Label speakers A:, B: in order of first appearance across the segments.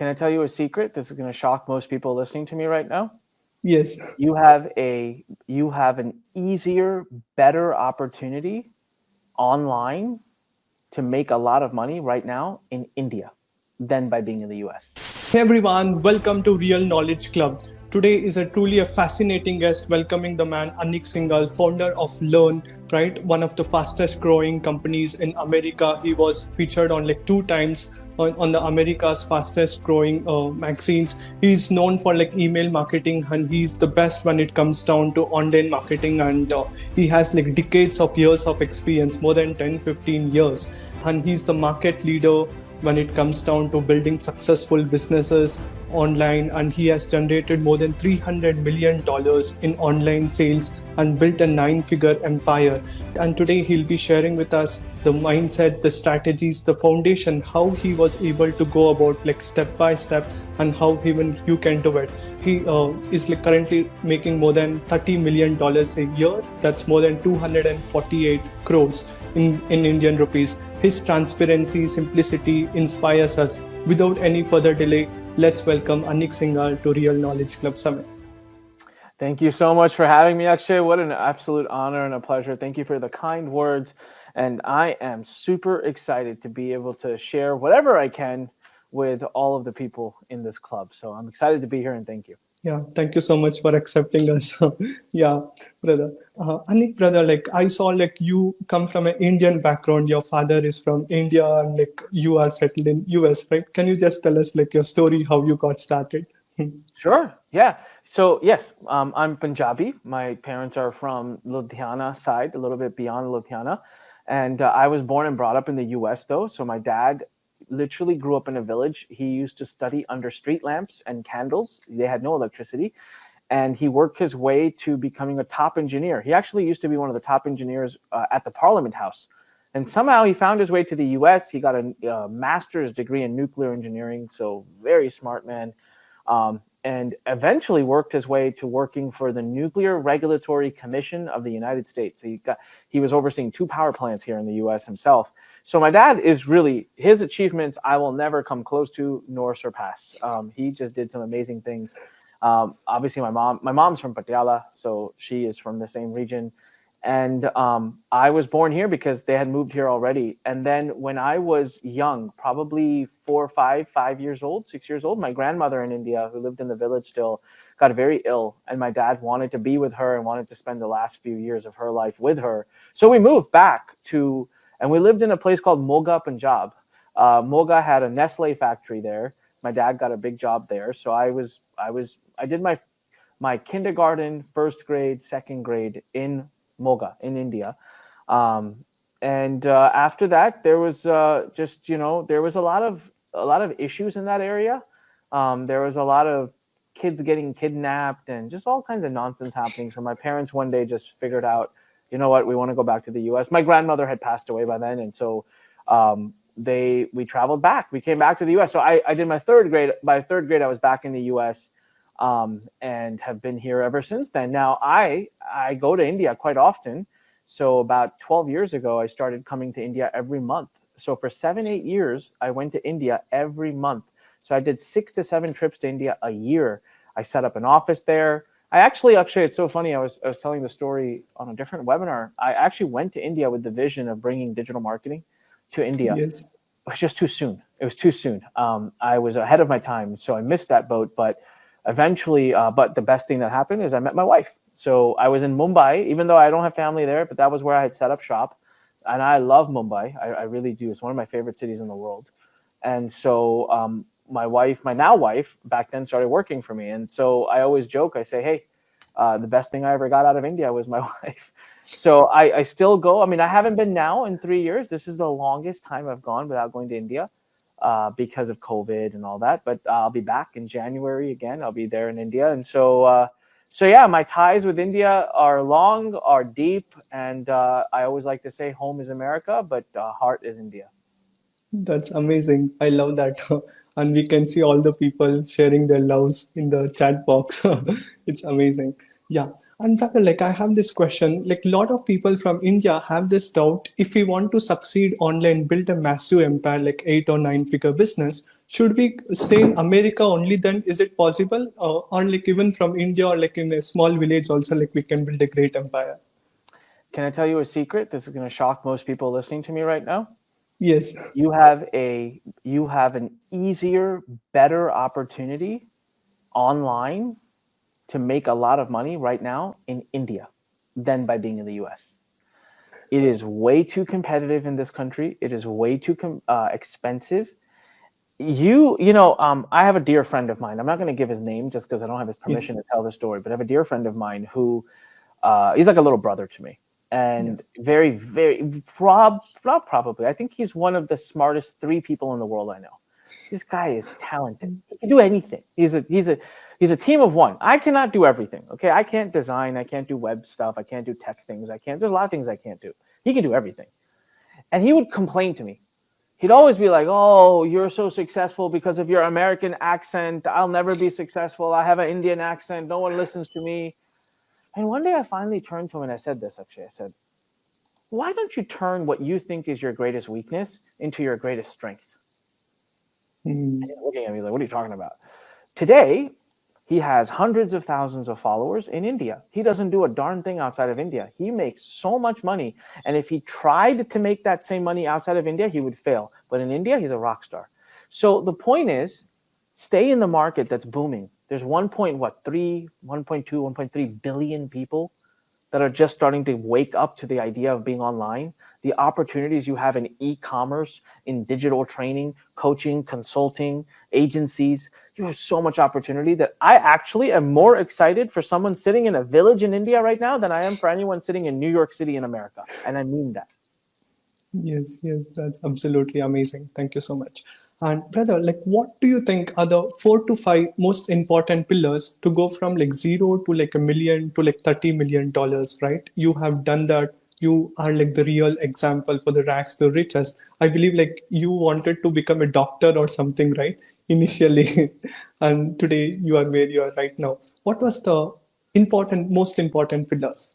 A: Can I tell you a secret? This is going to shock most people listening to me right now.
B: Yes.
A: You have an easier, better opportunity online to make a lot of money right now in India than by being in the US.
B: Hey everyone, welcome to Real Knowledge Club. Today is a truly a fascinating guest welcoming the man Anik Singal, founder of Learn, right? One of the fastest growing companies in America. He was featured on like 2 times on the America's fastest growing magazines. He's known for like email marketing and he's the best when it comes down to online marketing, and he has like decades of years of experience, more than 10-15 years, and he's the market leader when it comes down to building successful businesses online, and he has generated more than $300 million in online sales and built a 9-figure empire. And today he'll be sharing with us the mindset, the strategies, the foundation, how he was able to go about like step by step, and how even you can do it. He is like currently making more than $30 million a year. That's more than 248 crores in Indian rupees. His transparency, simplicity inspires us. Without any further delay, let's welcome Anik Singal to Real Knowledge Club Summit.
A: Thank you so much for having me, Akshay. What an absolute honor and a pleasure. Thank you for the kind words. And I am super excited to be able to share whatever I can with all of the people in this club. So I'm excited to be here, and thank you.
B: Yeah, thank you so much for accepting us. Yeah, brother. Anik, brother, like I saw like you come from an Indian background. Your father is from India and like you are settled in US, right? Can you just tell us like your story, how you got started?
A: Sure. Yeah. So yes, I'm Punjabi. My parents are from Ludhiana side, a little bit beyond Ludhiana. And I was born and brought up in the US though. So my dad literally grew up in a village. He used to study under street lamps and candles. They had no electricity. And he worked his way to becoming a top engineer. He actually used to be one of the top engineers at the Parliament House. And somehow he found his way to the US. He got a master's degree in nuclear engineering. So very smart man. And eventually worked his way to working for the Nuclear Regulatory Commission of the United States. So he was overseeing 2 power plants here in the US himself. So my dad is really, his achievements I will never come close to nor surpass. He just did some amazing things. Obviously my mom's from Patel, so she is from the same region. And I was born here because they had moved here already. And then when I was young, probably 5 years old, 6 years old, my grandmother in India, who lived in the village still, got very ill. And my dad wanted to be with her and wanted to spend the last few years of her life with her. So we moved back and we lived in a place called Moga, Punjab. Moga had a Nestle factory there. My dad got a big job there. So I did my kindergarten, first grade, second grade in Moga in India. And after that, there was there was a lot of issues in that area. There was a lot of kids getting kidnapped and just all kinds of nonsense happening. So my parents one day just figured out, you know what, we want to go back to the US. My grandmother had passed away by then. And so we traveled back. We came back to the US. So I did my 3rd grade. By 3rd grade, I was back in the US. And have been here ever since then. Now, I go to India quite often. So about 12 years ago, I started coming to India every month. So for 7-8 years, I went to India every month. So I did 6 to 7 trips to India a year. I set up an office there. Akshay, it's so funny. I was telling the story on a different webinar. I actually went to India with the vision of bringing digital marketing to India.
B: Yes.
A: It was just too soon. It was too soon. I was ahead of my time, so I missed that boat. But eventually, but the best thing that happened is I met my wife. So I was in Mumbai, even though I don't have family there, but that was where I had set up shop. And I love Mumbai. I really do. It's one of my favorite cities in the world. And so my now wife, back then started working for me. And so I always joke, I say, hey, the best thing I ever got out of India was my wife. So I still go. I mean, I haven't been now in 3 years. This is the longest time I've gone without going to India. Because of COVID and all that, but I'll be back in January again. I'll be there in India. And so yeah, my ties with India are long, are deep. And I always like to say home is America, but heart is India.
B: That's amazing. I love that. And we can see all the people sharing their loves in the chat box. It's amazing. Yeah. And brother, like I have this question, like a lot of people from India have this doubt, if we want to succeed online, build a massive empire, like 8 or 9 figure business, should we stay in America only then? Is it possible? Or like even from India or like in a small village also, like we can build a great empire?
A: Can I tell you a secret? This is going to shock most people listening to me right now.
B: Yes.
A: You have an easier, better opportunity online to make a lot of money right now in India than by being in the US. It is way too competitive in this country. It is way too expensive. I have a dear friend of mine. I'm not going to give his name just because I don't have his
B: Yes.
A: permission to tell the story, but I have a dear friend of mine who he's like a little brother to me,
B: Yeah.
A: and not probably. I think he's one of the smartest three people in the world I know. This guy is talented. He can do anything. He's a team of one. I cannot do everything. Okay, I can't design. I can't do web stuff. I can't do tech things. There's a lot of things I can't do. He can do everything, and he would complain to me. He'd always be like, "Oh, you're so successful because of your American accent. I'll never be successful. I have an Indian accent. No one listens to me." And one day I finally turned to him and I said this, actually. I said, why don't you turn what you think is your greatest weakness into your greatest strength?
B: Mm.
A: And he's looking at me like, what are you talking about? Today, he has hundreds of thousands of followers in India. He doesn't do a darn thing outside of India. He makes so much money. And if he tried to make that same money outside of India, he would fail. But in India, he's a rock star. So the point is, stay in the market that's booming. There's 1.3, 1.2, 1.3 billion people that are just starting to wake up to the idea of being online. The opportunities you have in e-commerce, in digital training, coaching, consulting, agencies. You have so much opportunity that I actually am more excited for someone sitting in a village in India right now than I am for anyone sitting in New York City in America. And I mean that.
B: Yes, yes, that's absolutely amazing. Thank you so much. And brother, like what do you think are the 4 to 5 most important pillars to go from like zero to like a million to like $30 million, right? You have done that. You are like the real example for the rags to riches. I believe like you wanted to become a doctor or something, right? Initially. And today you are where you are right now. What was the most important pillars?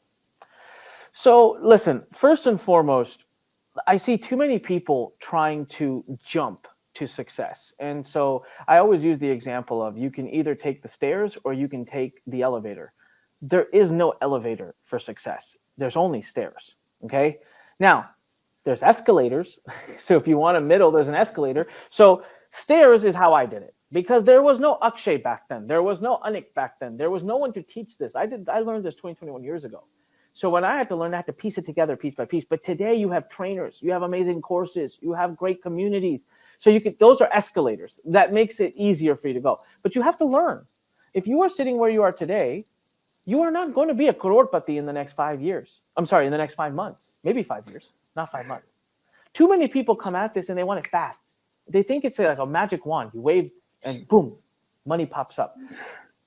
A: So listen, first and foremost, I see too many people trying to jump to success. And so I always use the example of you can either take the stairs or you can take the elevator. There is no elevator for success. There's only stairs. Okay. Now, there's escalators. So if you want a middle, there's an escalator. So stairs is how I did it because there was no Akshay back then. There was no Anik back then. There was no one to teach this. I learned this 21 years ago. So when I had to learn, I had to piece it together piece by piece. But today you have trainers, you have amazing courses, you have great communities. So those are escalators. That makes it easier for you to go. But you have to learn. If you are sitting where you are today, you are not going to be a crorepati in the next 5 years. I'm sorry, in the next 5 months, maybe 5 years, not 5 months. Too many people come at this and they want it fast. They think it's like a magic wand. You wave and boom, money pops up.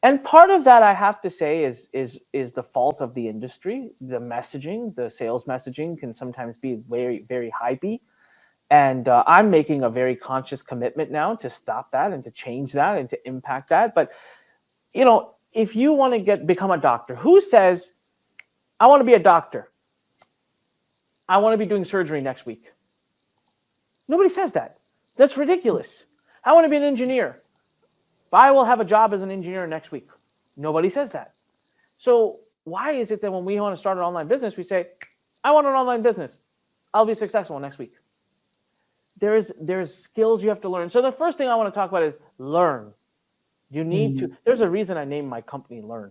A: And part of that, I have to say, is the fault of the industry. The messaging, the sales messaging can sometimes be very, very hypey. And I'm making a very conscious commitment now to stop that and to change that and to impact that. But, if you want to become a doctor, who says, I want to be a doctor? I want to be doing surgery next week. Nobody says that. That's ridiculous. I want to be an engineer. I will have a job as an engineer next week. Nobody says that. So why is it that when we want to start an online business, we say, I want an online business. I'll be successful next week. There's skills you have to learn. So the first thing I want to talk about is learn. You need to, there's a reason I named my company Learn.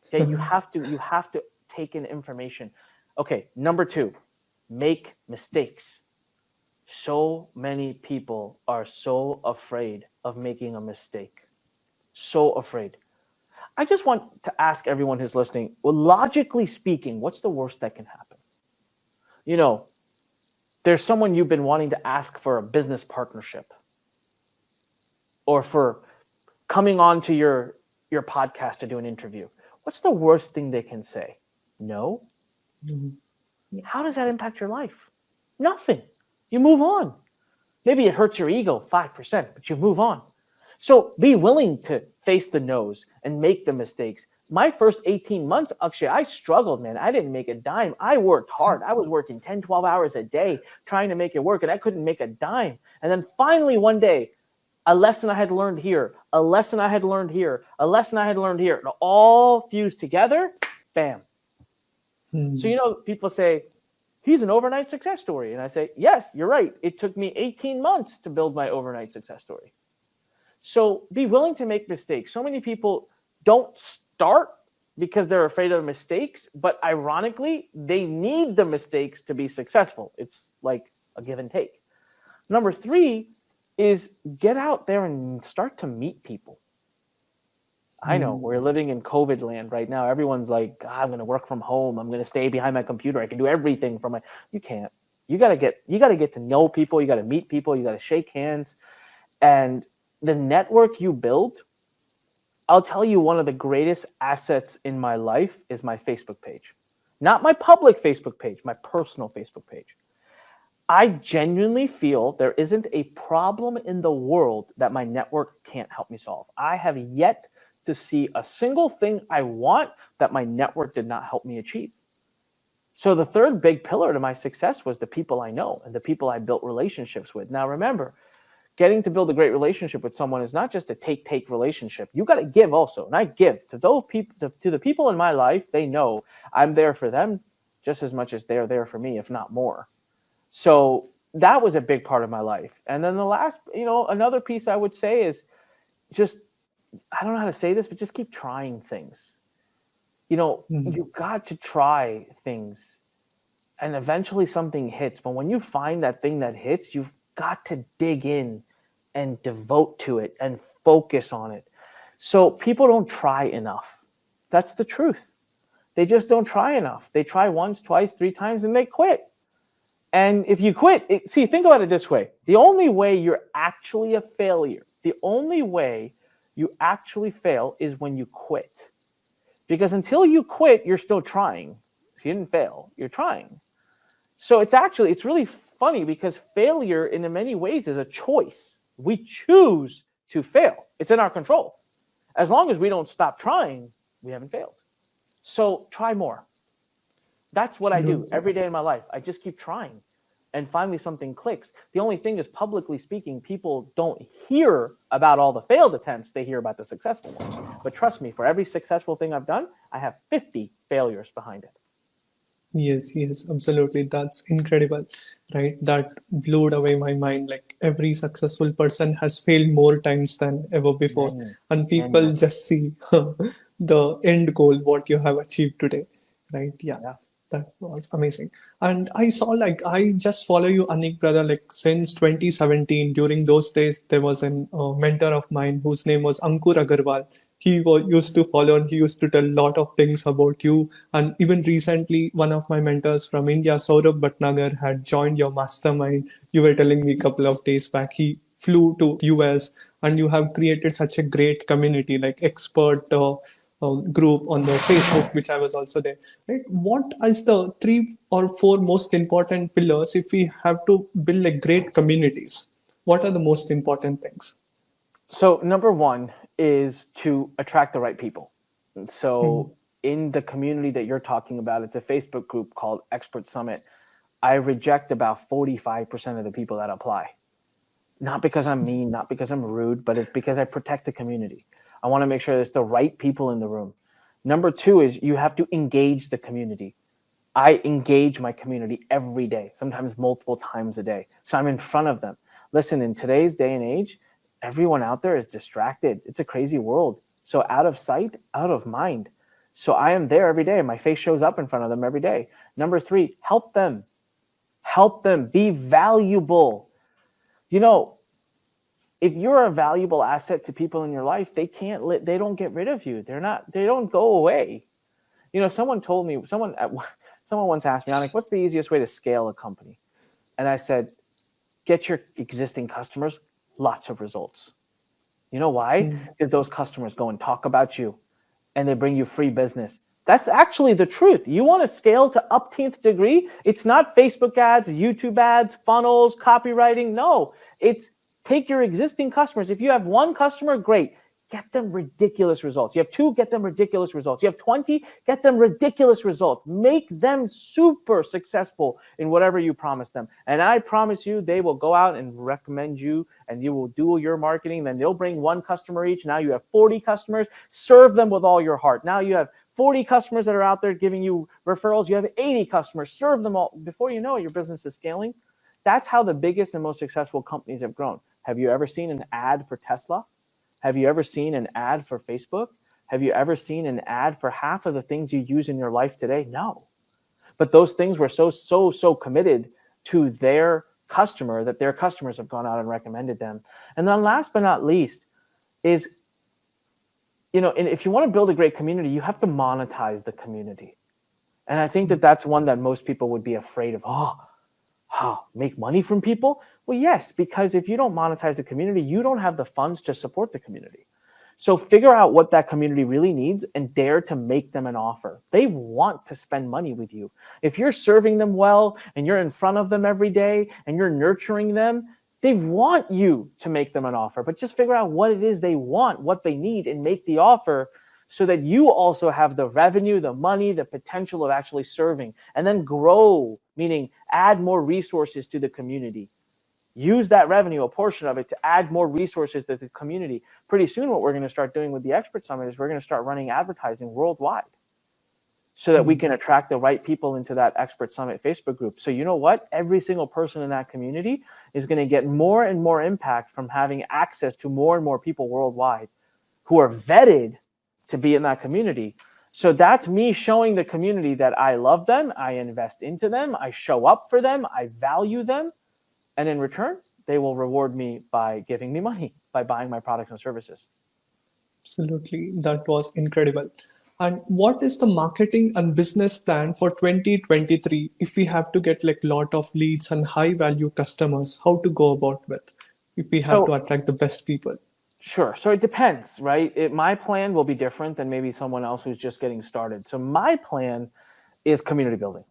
A: Okay, you have to take in information. Okay, number 2, make mistakes. So many people are so afraid of making a mistake. So afraid. I just want to ask everyone who's listening, well, logically speaking, what's the worst that can happen? There's someone you've been wanting to ask for a business partnership or for coming on to your podcast to do an interview. What's the worst thing they can say? No. Mm-hmm. How does that impact your life? Nothing. You move on. Maybe it hurts your ego 5%, but you move on. So be willing to face the no's and make the mistakes. My first 18 months, Akshay, I struggled, man. I didn't make a dime. I worked hard. I was working 10, 12 hours a day trying to make it work, and I couldn't make a dime. And then finally one day, a lesson I had learned here, a lesson I had learned here, a lesson I had learned here. It all fused together, bam. So, people say, he's an overnight success story. And I say, yes, you're right. It took me 18 months to build my overnight success story. So be willing to make mistakes. So many people don't start because they're afraid of the mistakes, but ironically, they need the mistakes to be successful. It's like a give and take. Number 3 is get out there and start to meet people. I know we're living in COVID land right now. Everyone's like, I'm going to work from home. I'm going to stay behind my computer. I can do everything from my. You can't. You got to get to know people. You got to meet people. You got to shake hands. And the network you build, I'll tell you, one of the greatest assets in my life is my Facebook page. Not my public Facebook page, my personal Facebook page. I genuinely feel there isn't a problem in the world that my network can't help me solve. I have yet to see a single thing I want that my network did not help me achieve. So the third big pillar to my success was the people I know and the people I built relationships with. Now remember, getting to build a great relationship with someone is not just a take relationship. You got to give also. And I give to those people, to the people in my life. They know I'm there for them just as much as they're there for me, if not more. So that was a big part of my life. And then the last, another piece I would say is just, I don't know how to say this, but just keep trying things. You've got to try things and eventually something hits. But when you find that thing that hits, you've got to dig in and devote to it and focus on it. So people don't try enough. That's the truth. They just don't try enough. They try once, twice, 3 times, and they quit. And if you quit, think about it this way. The only way you're actually a failure, the only way you actually fail is when you quit. Because until you quit, you're still trying. So you didn't fail, you're trying. So it's really funny because failure in many ways is a choice. We choose to fail. It's in our control. As long as we don't stop trying, we haven't failed. So try more. That's what I do every day in my life. I just keep trying. And finally something clicks. The only thing is, publicly speaking, people don't hear about all the failed attempts. They hear about the successful ones. But trust me, for every successful thing I've done, I have 50 failures behind it.
B: Yes, absolutely. That's incredible, right? That blew away my mind. Like every successful person has failed more times than ever before. And people just see the end goal, what you have achieved today, right? Yeah. That was amazing. And I saw, I just follow you, Anik, brother, since 2017. During those days, there was a mentor of mine whose name was Ankur Agarwal. He used to follow and he used to tell a lot of things about you. And even recently, one of my mentors from India, Saurabh Bhatnagar, had joined your mastermind. You were telling me a couple of days back. He flew to US and you have created such a great community, expert group on the Facebook, which I was also there. Right? What is the 3 or 4 most important pillars if we have to build great communities? What are the most important things?
A: So number 1 is to attract the right people. So in the community that you're talking about, it's a Facebook group called RKC-Summit. I reject about 45% of the people that apply. Not because I'm mean, not because I'm rude, but it's because I protect the community. I want to make sure there's the right people in the room. Number 2 is you have to engage the community. I engage my community every day, sometimes multiple times a day. So I'm in front of them. Listen, in today's day and age, everyone out there is distracted. It's a crazy world. So out of sight, out of mind. So I am there every day. My face shows up in front of them every day. Number 3, help them. Help them. Be valuable. If you're a valuable asset to people in your life, they don't get rid of you. They don't go away. Someone told me, someone once asked me, Anik, what's the easiest way to scale a company? And I said, get your existing customers lots of results. You know why? Because those customers go and talk about you and they bring you free business. That's actually the truth. You want to scale to upteenth degree? It's not Facebook ads, YouTube ads, funnels, copywriting. No, it's take your existing customers. If you have one customer, great. get them ridiculous results. You have 2, get them ridiculous results. You have 20, get them ridiculous results. Make them super successful in whatever you promise them. And I promise you, they will go out and recommend you, and you will do your marketing. Then they'll bring 1 customer each. Now you have 40 customers. Serve them with all your heart. Now you have 40 customers that are out there giving you referrals. You have 80 customers. Serve them all. Before you know it, your business is scaling. That's how the biggest and most successful companies have grown. Have you ever seen an ad for Tesla? Have you ever seen an ad for Facebook? Have you ever seen an ad for half of the things you use in your life today? No. But those things were so committed to their customer that their customers have gone out and recommended them. And then last but not least is, and if you want to build a great community, you have to monetize the community. And I think that that's one that most people would be afraid of. Make money from people? Well, yes, because if you don't monetize the community, you don't have the funds to support the community. So figure out what that community really needs and dare to make them an offer. They want to spend money with you. If you're serving them well and you're in front of them every day and you're nurturing them, they want you to make them an offer. But just figure out what it is they want, what they need, and make the offer so that you also have the revenue, the money, the potential of actually serving, and then grow, meaning add more resources to the community. Use that revenue, a portion of it, to add more resources to the community. Pretty soon, what we're going to start doing with the Expert Summit is we're going to start running advertising worldwide so that we can attract the right people into that Expert Summit Facebook group. So you know what? Every single person in that community is going to get more and more impact from having access to more and more people worldwide who are vetted to be in that community. So that's me showing the community that I love them, I invest into them, I show up for them, I value them, and in return, they will reward me by giving me money, by buying my products and services.
B: Absolutely. That was incredible. And what is the marketing and business plan for 2023 if we have to get like lot of leads and high value customers? How to go about with if we have to attract the best people?
A: Sure. So it depends, right? My plan will be different than maybe someone else who's just getting started. So my plan is community building.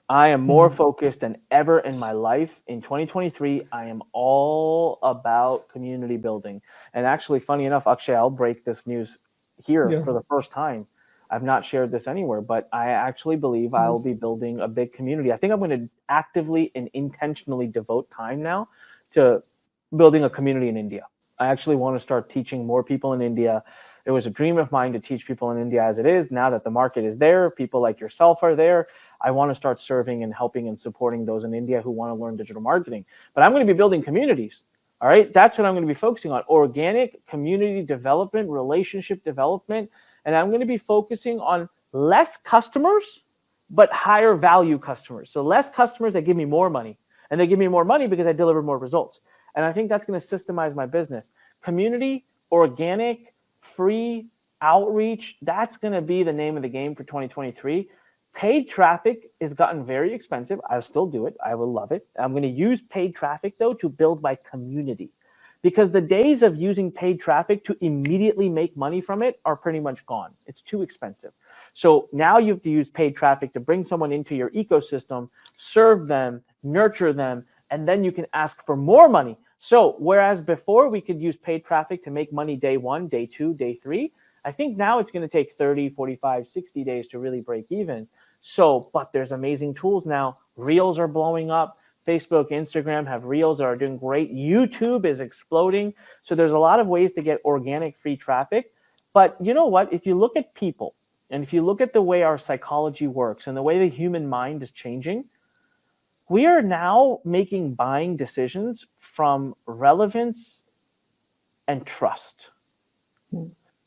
A: I am more focused than ever in my life. In 2023, I am all about community building. And actually, funny enough, Akshay, I'll break this news here for the first time. I've not shared this anywhere, but I actually believe I will be building a big community. I think I'm going to actively and intentionally devote time now to building a community in India. I actually want to start teaching more people in India. It was a dream of mine to teach people in India as it is. Now that the market is there, people like yourself are there. I want to start serving and helping and supporting those in India who want to learn digital marketing. But I'm going to be building communities. All right. That's what I'm going to be focusing on. Organic community development, relationship development. And I'm going to be focusing on less customers, but higher value customers. So less customers that give me more money. And they give me more money because I deliver more results. And I think that's going to systemize my business. Community, organic, free outreach, that's going to be the name of the game for 2023. Paid traffic has gotten very expensive. I'll still do it. I will love it. I'm going to use paid traffic, though, to build my community. Because the days of using paid traffic to immediately make money from it are pretty much gone. It's too expensive. So now you have to use paid traffic to bring someone into your ecosystem, serve them, nurture them, and then you can ask for more money. So whereas before we could use paid traffic to make money day 1, day 2, day 3, I think now it's going to take 30, 45, 60 days to really break even. So, but there's amazing tools now. Reels are blowing up. Facebook, Instagram have Reels that are doing great. YouTube is exploding. So there's a lot of ways to get organic free traffic. But you know what? If you look at people and if you look at the way our psychology works and the way the human mind is changing, we are now making buying decisions from relevance and trust.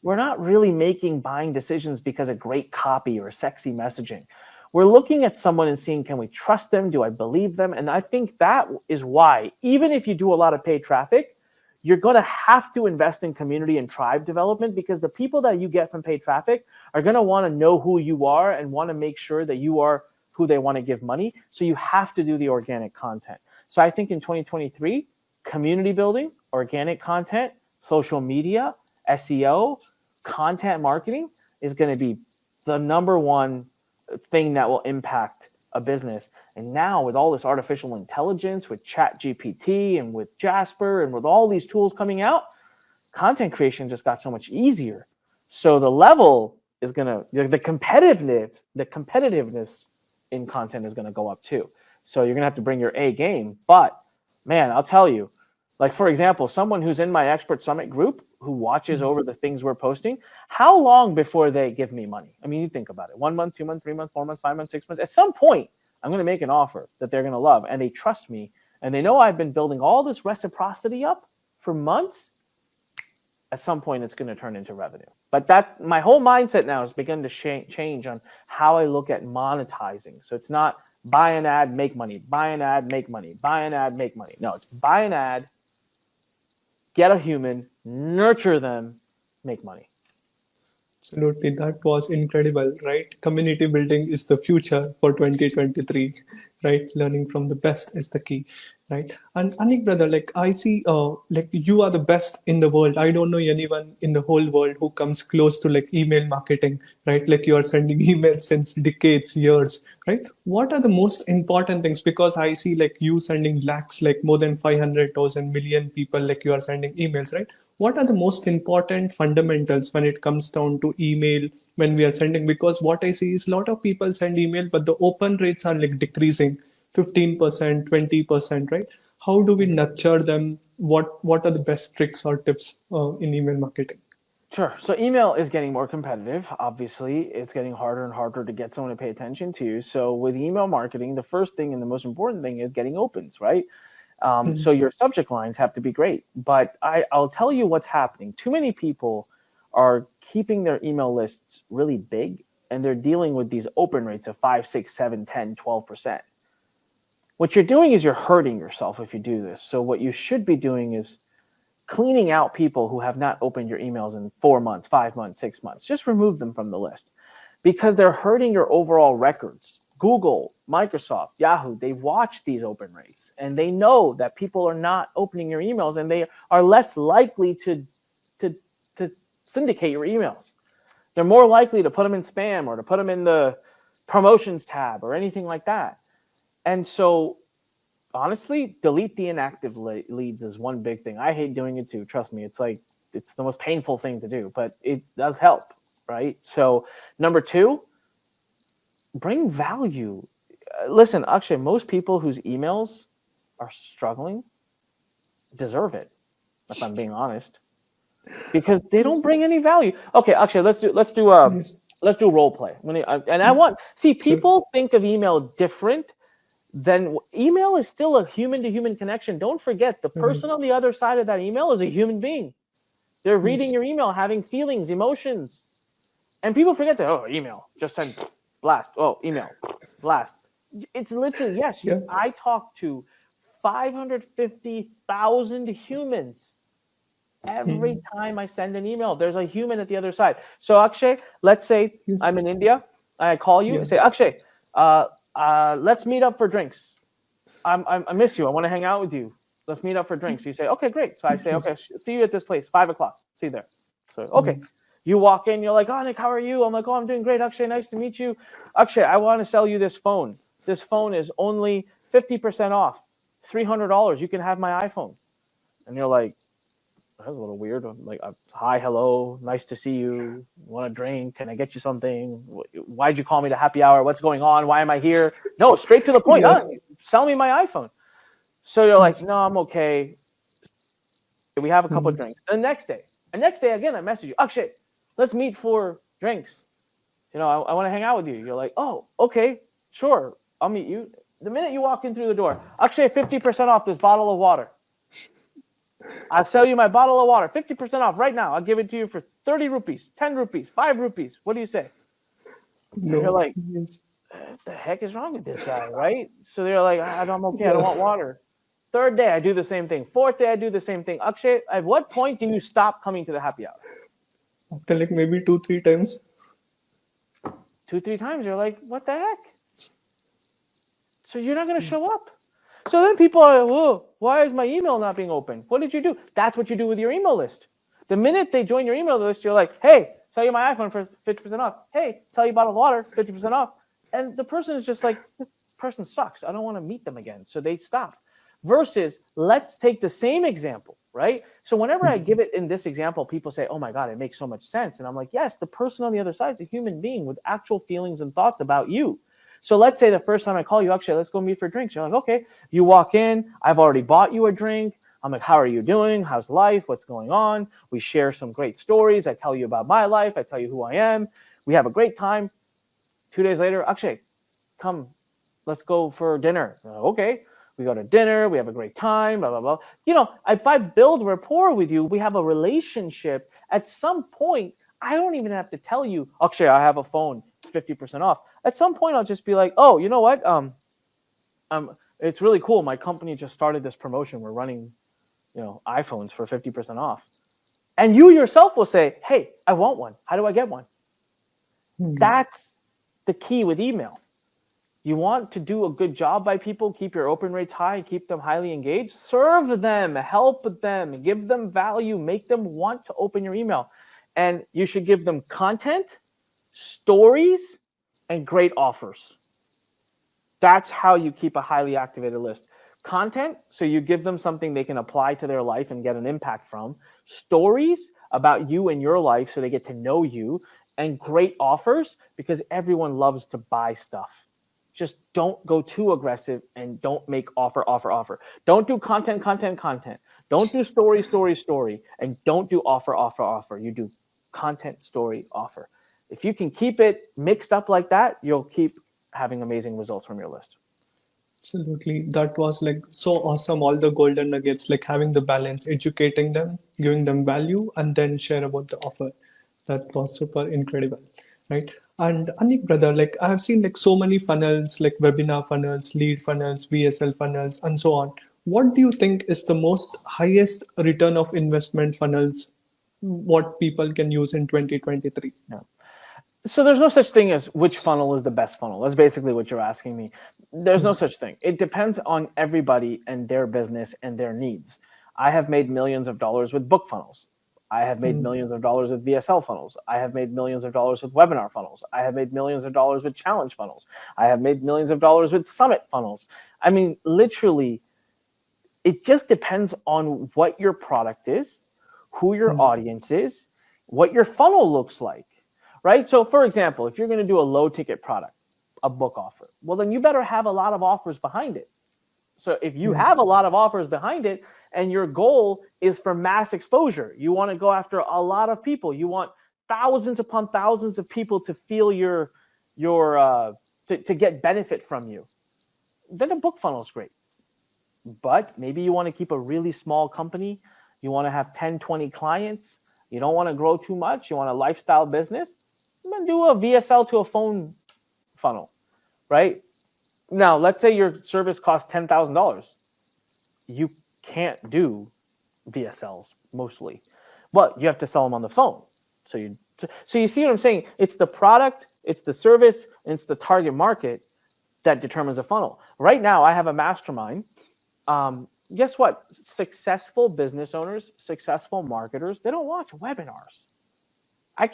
A: We're not really making buying decisions because of great copy or sexy messaging. We're looking at someone and seeing, can we trust them? Do I believe them? And I think that is why, even if you do a lot of paid traffic, you're going to have to invest in community and tribe development, because the people that you get from paid traffic are going to want to know who you are and want to make sure that you are who they want to give money. So you have to do the organic content. So I think in 2023, community building, organic content, social media, SEO, content marketing is going to be the number one thing that will impact a business. And now with all this artificial intelligence, with ChatGPT and with Jasper and with all these tools coming out, content creation just got so much easier. So the level is gonna the competitiveness in content is gonna go up too. So you're gonna have to bring your A game. But man, I'll tell you, like for example, someone who's in my expert summit group who watches over the things we're posting, how long before they give me money? I mean, you think about it: 1 month, 2 months, 3 months, 4 months, 5 months, 6 months. At some point, I'm gonna make an offer that they're gonna love, and they trust me, and they know I've been building all this reciprocity up for months. At some point, it's going to turn into revenue. But that my whole mindset now has begun to change on how I look at monetizing. So it's not buy an ad, make money, buy an ad, make money, buy an ad, make money. No, it's buy an ad, get a human, nurture them, make money.
B: Absolutely, that was incredible, right? Community building is the future for 2023, right? Learning from the best is the key, right? And Anik, brother, like I see, like you are the best in the world. I don't know anyone in the whole world who comes close to like email marketing, right? Like you are sending emails since decades, years, right? What are the most important things? Because I see like you sending lakhs, like more than 500,000 million people, like you are sending emails, right? What are the most important fundamentals when it comes down to email when we are sending? Because what I see is a lot of people send email, but the open rates are like decreasing 15%, 20%, right? How do we nurture them? What are the best tricks or tips in email marketing?
A: Sure. So email is getting more competitive. Obviously, it's getting harder and harder to get someone to pay attention to. So with email marketing, the first thing and the most important thing is getting opens, right? So your subject lines have to be great. But I'll tell you what's happening. Too many people are keeping their email lists really big, and they're dealing with these open rates of 5, 6, 7, 10, 12%. What you're doing is you're hurting yourself if you do this. So what you should be doing is cleaning out people who have not opened your emails in 4 months, 5 months, 6 months. Just remove them from the list because they're hurting your overall records. Google, Microsoft, Yahoo, they watch these open rates and they know that people are not opening your emails and they are less likely to syndicate your emails. They're more likely to put them in spam or to put them in the promotions tab or anything like that. And so honestly, delete the inactive leads is one big thing. I hate doing it too. Trust me. It's like, it's the most painful thing to do, but it does help, right? So number 2, bring value. Listen, Akshay, most people whose emails are struggling deserve it, if I'm being honest, because they don't bring any value. Okay, Akshay, let's do role play. And I want people think of email different. Then email is still a human-to-human connection. Don't forget, the person on the other side of that email is a human being. They're reading your email, having feelings, emotions. And people forget that, oh, email, just send blast. Oh, email, blast. It's literally, yes, I talk to 550,000 humans every time I send an email. There's a human at the other side. So, Akshay, let's say I'm in India. I call you and say, Akshay, let's meet up for drinks. I miss you. I want to hang out with you. Let's meet up for drinks. You say, okay, great. So I say, okay, see you at this place, 5 o'clock. See you there. So, okay. You walk in, you're like, oh, Nick, how are you? I'm like, oh, I'm doing great, Akshay. Nice to meet you. Akshay, I want to sell you this phone. This phone is only 50% off, $300. You can have my iPhone. And you're like, that's a little weird. I'm like, hi, hello, nice to see you. Want a drink? Can I get you something? Why'd you call me to happy hour? What's going on? Why am I here? No, straight to the point. Sell me my iPhone. So you're like, no, I'm okay. We have a couple of drinks. The next day again, I message you, Akshay, let's meet for drinks. I want to hang out with you. You're like, oh, okay, sure, I'll meet you. The minute you walk in through the door, Akshay, 50% off this bottle of water. I'll sell you my bottle of water, 50% off right now. I'll give it to you for 30 rupees, 10 rupees, 5 rupees. What do you say? No. You're like, what the heck is wrong with this guy, right? So they're like, I'm okay, I don't want water. 3rd day, I do the same thing. 4th day, I do the same thing. Akshay, at what point do you stop coming to the happy hour?
B: After like maybe 2-3 times.
A: 2-3 times, you're like, what the heck? So you're not going to show up. So then people are, whoa, why is my email not being open? What did you do? That's what you do with your email list. The minute they join your email list, you're like, hey, sell you my iPhone for 50% off. Hey, sell you a bottle of water, 50% off. And the person is just like, this person sucks. I don't want to meet them again. So they stop. Versus, let's take the same example. right? So whenever I give it in this example, people say, oh my God, it makes so much sense. And I'm like, yes, the person on the other side is a human being with actual feelings and thoughts about you. So let's say the first time I call you, Akshay, let's go meet for drinks. You're like, okay, you walk in, I've already bought you a drink. I'm like, how are you doing? How's life? What's going on? We share some great stories. I tell you about my life. I tell you who I am. We have a great time. 2 days later, Akshay, come, let's go for dinner. Okay. We go to dinner. We have a great time, blah, blah, blah. If I build rapport with you, we have a relationship. At some point, I don't even have to tell you, Akshay, I have a phone. It's 50% off. At some point, I'll just be like, oh, you know what? It's really cool. My company just started this promotion. We're running, iPhones for 50% off. And you yourself will say, hey, I want one. How do I get one? That's the key with email. You want to do a good job by people, keep your open rates high, keep them highly engaged, serve them, help them, give them value, make them want to open your email. And you should give them content, stories, and great offers. That's how you keep a highly activated list. Content, so you give them something they can apply to their life and get an impact from. Stories about you and your life so they get to know you. And great offers, because everyone loves to buy stuff. Just don't go too aggressive and don't make offer. Don't do content. Don't do story, and don't do offer. You do content, story, offer. If you can keep it mixed up like that, you'll keep having amazing results from your list.
B: Absolutely. That was like so awesome. All the golden nuggets, like having the balance, educating them, giving them value, and then share about the offer. That was super incredible. Right. And Anik brother, like I have seen like so many funnels, like webinar funnels, lead funnels, VSL funnels, and so on. What do you think is the most highest return of investment funnels what people can use in 2023?
A: Yeah. So there's no such thing as which funnel is the best funnel. That's basically what you're asking me. There's no such thing. It depends on everybody and their business and their needs. I have made millions of dollars with book funnels. I have made millions of dollars with VSL funnels. I have made millions of dollars with webinar funnels. I have made millions of dollars with challenge funnels. I have made millions of dollars with summit funnels. I mean, literally, it just depends on what your product is, who your audience is, what your funnel looks like, right? So for example, if you're going to do a low ticket product, a book offer, well, then you better have a lot of offers behind it. So if you have a lot of offers behind it and your goal is for mass exposure, you want to go after a lot of people, you want thousands upon thousands of people to feel to get benefit from you, then a book funnel is great. But maybe you want to keep a really small company. You want to have 10, 20 clients. You don't want to grow too much. You want a lifestyle business. I'm going to do a VSL to a phone funnel, right? Now, let's say your service costs $10,000. You can't do VSLs mostly, but you have to sell them on the phone. So you see what I'm saying? It's the product, it's the service, and it's the target market that determines the funnel. Right now, I have a mastermind. Guess what? Successful business owners, successful marketers, they don't watch webinars. I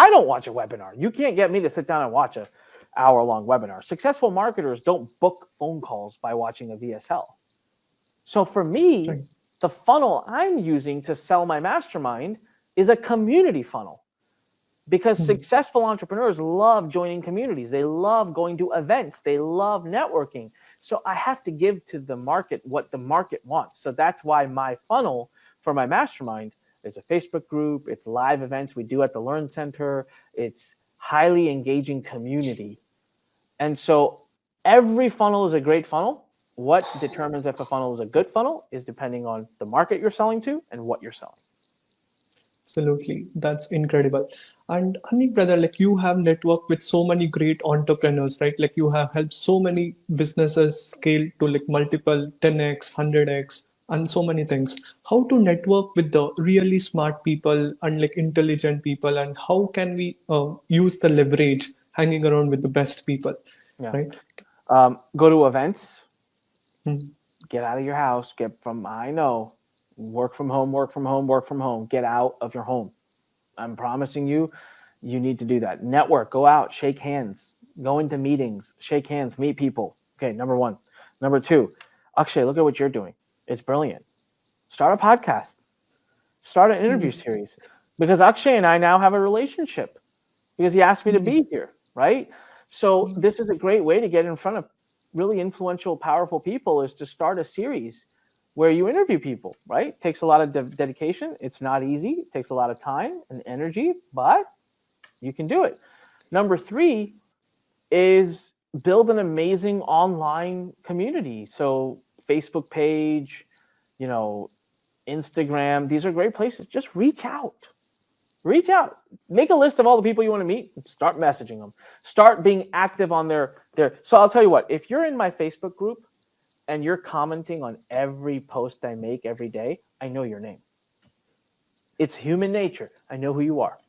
A: don't watch a webinar. You can't get me to sit down and watch an hour-long webinar. Successful marketers don't book phone calls by watching a VSL. So for me, the funnel I'm using to sell my mastermind is a community funnel, because successful entrepreneurs love joining communities. They love going to events. They love networking. So I have to give to the market what the market wants. So that's why my funnel for my mastermind is a Facebook group. It's live events we do at the Learn Center. It's highly engaging community. And so every funnel is a great funnel. What determines if a funnel is a good funnel is depending on the market you're selling to and what you're selling.
B: Absolutely. That's incredible. And Anik brother, like you have networked with so many great entrepreneurs, right? Like you have helped so many businesses scale to like multiple 10x, 100x, and so many things. How to network with the really smart people and like intelligent people, and how can we use the leverage hanging around with the best people, right?
A: Go to events, get out of your house, work from home, get out of your home. I'm promising you, you need to do that. Network, go out, shake hands, go into meetings, shake hands, meet people. Okay, number one. Number two, Akshay, look at what you're doing. It's brilliant. Start a podcast. Start an interview series. Because Akshay and I now have a relationship because he asked me to be here, right? So this is a great way to get in front of really influential, powerful people, is to start a series where you interview people, right? It takes a lot of dedication. It's not easy. It takes a lot of time and energy, but you can do it. Number 3 is build an amazing online community. So Facebook page, you know, Instagram, these are great places. Just reach out. Reach out. Make a list of all the people you want to meet and start messaging them. Start being active on their. So I'll tell you what, if you're in my Facebook group and you're commenting on every post I make every day, I know your name. It's human nature. I know who you are.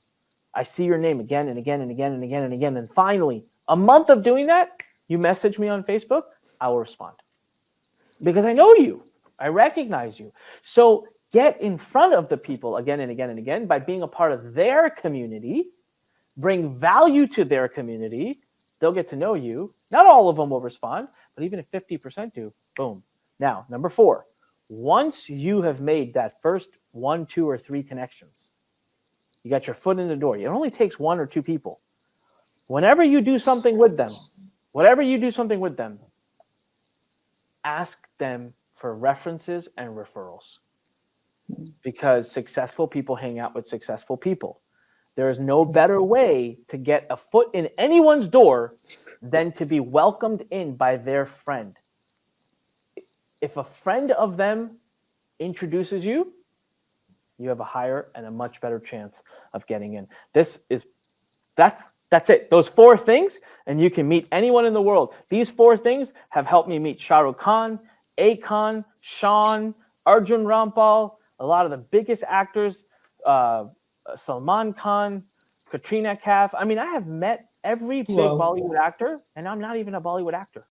A: I see your name again and again and again and again and again. And finally, a month of doing that, you message me on Facebook, I will respond. Because I know you. I recognize you. So get in front of the people again and again and again by being a part of their community. Bring value to their community. They'll get to know you. Not all of them will respond, but even if 50% do, boom. Now, number 4, once you have made that first 1, 2, or 3 connections, you got your foot in the door. It only takes 1 or 2 people. Whenever you do something with them, ask them for references and referrals. Because successful people hang out with successful people. There is no better way to get a foot in anyone's door than to be welcomed in by their friend. If a friend of them introduces you, you have a higher and a much better chance of getting in. That's it. Those 4 things, and you can meet anyone in the world. These 4 things have helped me meet Shah Rukh Khan, Akon, Sean, Arjun Rampal, a lot of the biggest actors, Salman Khan, Katrina Kaif. I mean, I have met every big Bollywood actor, and I'm not even a Bollywood actor.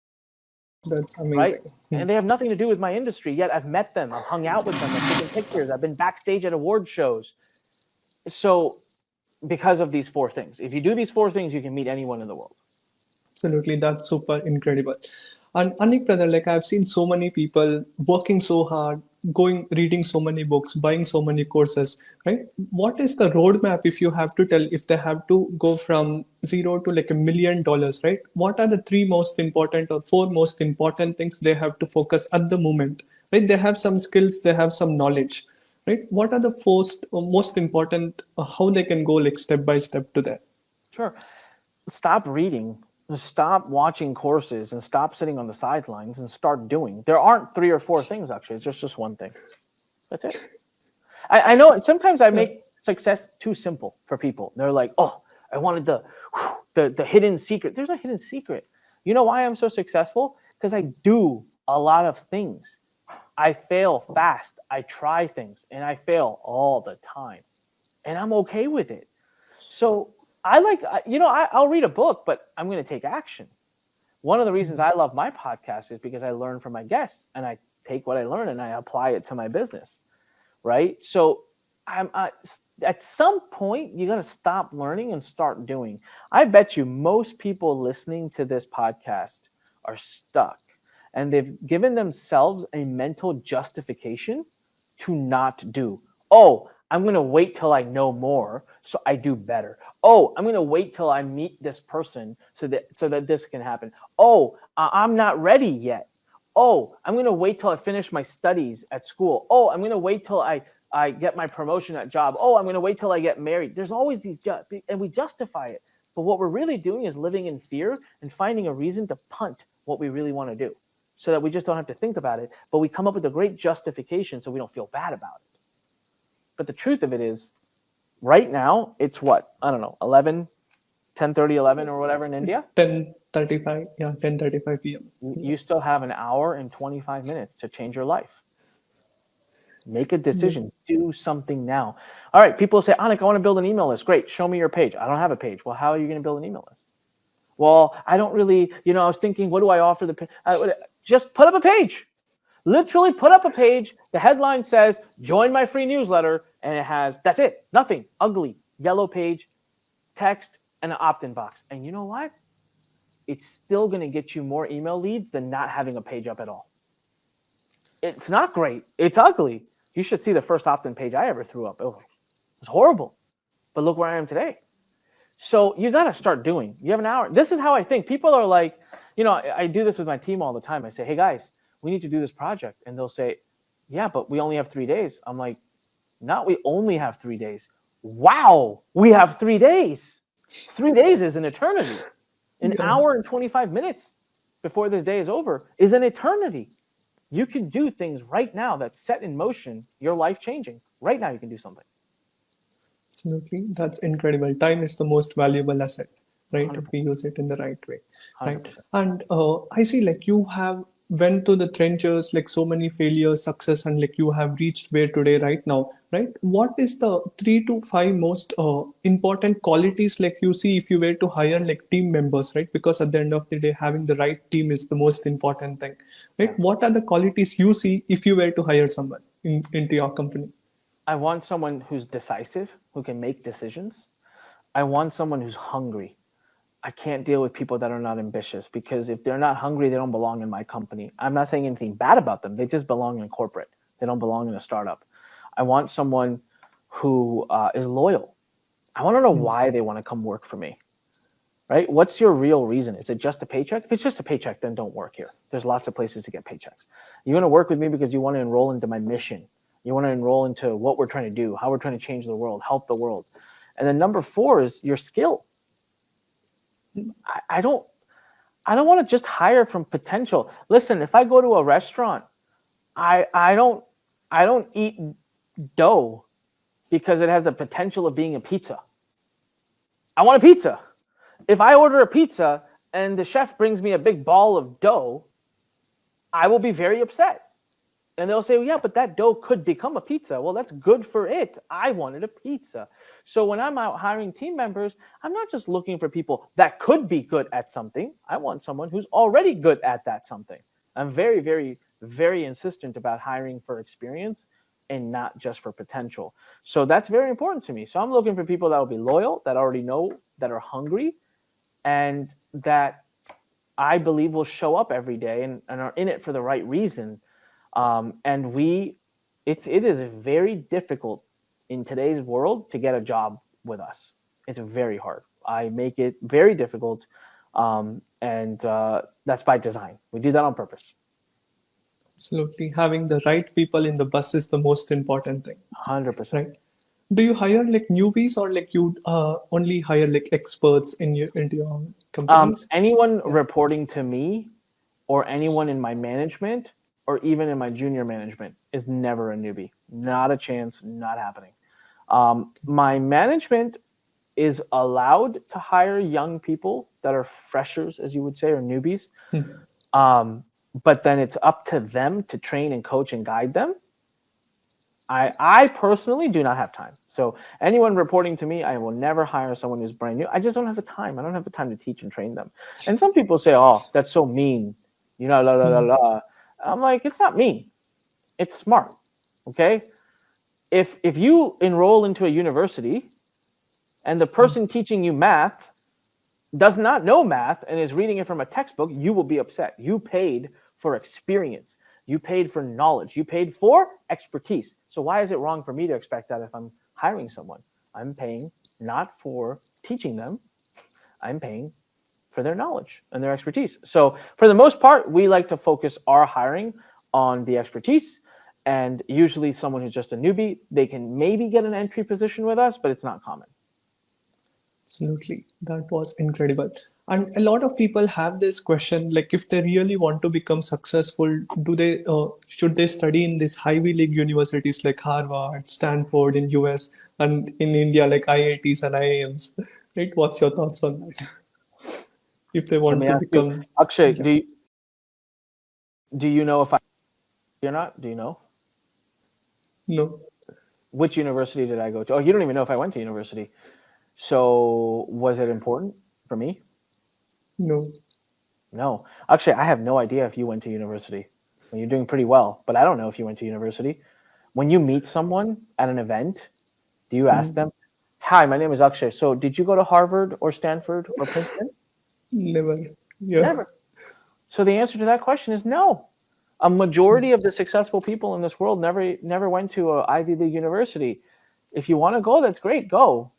B: That's amazing.
A: Right? And they have nothing to do with my industry, yet I've met them. I've hung out with them. I've taken pictures. I've been backstage at award shows. So because of these 4 things. If you do these 4 things, you can meet anyone in the world.
B: Absolutely, that's super incredible. And Anik brother, like I've seen so many people working so hard, reading so many books, buying so many courses, right? What is the roadmap if you have to tell, if they have to go from 0 to like $1 million, right? What are the 3 most important or 4 most important things they have to focus at the moment, right? They have some skills, they have some knowledge, right? What are the most important, how they can go like step by step to that?
A: Sure. Stop reading. Stop watching courses and stop sitting on the sidelines and start doing. There aren't 3 or 4 things, actually. It's just 1 thing. That's it. I know sometimes I make success too simple for people. They're like, oh, I wanted the hidden secret. There's a hidden secret. You know why I'm so successful? Because I do a lot of things. I fail fast. I try things and I fail all the time. And I'm okay with it. So I'll read a book, but I'm going to take action. One of the reasons I love my podcast is because I learn from my guests and I take what I learn and I apply it to my business, right? So at some point, you got to stop learning and start doing. I bet you most people listening to this podcast are stuck and they've given themselves a mental justification to not do. Oh, I'm going to wait till I know more so I do better. Oh, I'm going to wait till I meet this person so that this can happen. Oh, I'm not ready yet. Oh, I'm going to wait till I finish my studies at school. Oh, I'm going to wait till I get my promotion at job. Oh, I'm going to wait till I get married. There's always these, and we justify it. But what we're really doing is living in fear and finding a reason to punt what we really want to do so that we just don't have to think about it. But we come up with a great justification so we don't feel bad about it. But the truth of it is, right now, it's what? I don't know, 10:30, 11 or whatever in India?
B: 10:35, yeah, 10:35 p.m.
A: You still have an hour and 25 minutes to change your life. Make a decision. Do something now. All right, people say, Anik, I want to build an email list. Great, show me your page. I don't have a page. Well, how are you going to build an email list? Well, I don't really, I was thinking, what do I offer the page? Just put up a page. Literally put up a page. The headline says, join my free newsletter. And it has, that's it. Nothing. Ugly. Yellow page, text, and an opt-in box. And you know what? It's still going to get you more email leads than not having a page up at all. It's not great. It's ugly. You should see the first opt-in page I ever threw up. It was horrible. But look where I am today. So you got to start doing. You have an hour. This is how I think. People are like, I do this with my team all the time. I say, hey, guys, we need to do this project. And they'll say, yeah, but we only have 3 days. I'm like, not we only have 3 days. Wow, we have 3 days. 3 days is an eternity. An hour and 25 minutes before this day is over is an eternity. You can do things right now that set in motion your life changing. Right now you can do something.
B: Absolutely. That's incredible. Time is the most valuable asset, right?
A: 100%.
B: If we use it in the right way, right?
A: 100%.
B: And I see like you have went to the trenches, like so many failures, success, and like you have reached where today right now, right? What is the 3 to 5 most important qualities like you see if you were to hire like team members, right? Because at the end of the day, having the right team is the most important thing, right? What are the qualities you see if you were to hire someone into your company?
A: I want someone who's decisive, who can make decisions. I want someone who's hungry. I can't deal with people that are not ambitious, because if they're not hungry, they don't belong in my company. I'm not saying anything bad about them. They just belong in corporate. They don't belong in a startup. I want someone who is loyal. I want to know why they want to come work for me, right? What's your real reason? Is it just a paycheck? If it's just a paycheck, then don't work here. There's lots of places to get paychecks. You want to work with me because you want to enroll into my mission. You want to enroll into what we're trying to do, how we're trying to change the world, help the world. And then number 4 is your skill. I don't want to just hire from potential. Listen, if I go to a restaurant, I don't eat dough because it has the potential of being a pizza. I want a pizza. If I order a pizza and the chef brings me a big ball of dough, I will be very upset. And they'll say, well, yeah, but that dough could become a pizza. Well, that's good for it. I wanted a pizza. So when I'm out hiring team members, I'm not just looking for people that could be good at something. I want someone who's already good at that something. I'm very, very, very insistent about hiring for experience and not just for potential. So that's very important to me. So I'm looking for people that will be loyal, that already know, that are hungry, and that I believe will show up every day and are in it for the right reason. It is very difficult in today's world to get a job with us. It's very hard. I make it very difficult, and that's by design. We do that on purpose.
B: Absolutely. Having the right people in the bus is the most important thing.
A: 100%.
B: Right. Do you hire like newbies, or like you only hire like experts into your companies?
A: Anyone reporting to me, or anyone in my management, or even in my junior management, is never a newbie. Not a chance, not happening. My management is allowed to hire young people that are freshers, as you would say, or newbies. But then it's up to them to train and coach and guide them. I personally do not have time. So anyone reporting to me, I will never hire someone who's brand new. I just don't have the time. I don't have the time to teach and train them. And some people say, oh, that's so mean. La, la, la, la. I'm like, it's not mean. It's smart. Okay? If you enroll into a university and the person teaching you math does not know math and is reading it from a textbook, you will be upset. You paid for experience. You paid for knowledge. You paid for expertise. So why is it wrong for me to expect that if I'm hiring someone? I'm paying not for teaching them. I'm paying for their knowledge and their expertise. So for the most part, we like to focus our hiring on the expertise, and usually someone who's just a newbie, they can maybe get an entry position with us, but it's not common.
B: Absolutely. That was incredible. And a lot of people have this question, like if they really want to become successful, should they study in these Ivy League universities like Harvard, Stanford in US, and in India like IITs and IIMs? Right? What's your thoughts on that? If they want to become
A: Akshay, do you know if I or not? Do you know?
B: No.
A: Which university did I go to? Oh, you don't even know if I went to university. So was it important for me? No. Actually, I have no idea if you went to university. Well, you're doing pretty well, but I don't know if you went to university. When you meet someone at an event, do you ask them, hi, my name is Akshay. So did you go to Harvard or Stanford or Princeton?
B: Never. Yeah.
A: Never. So the answer to that question is no. A majority of the successful people in this world never went to an Ivy League university. If you want to go, that's great. Go.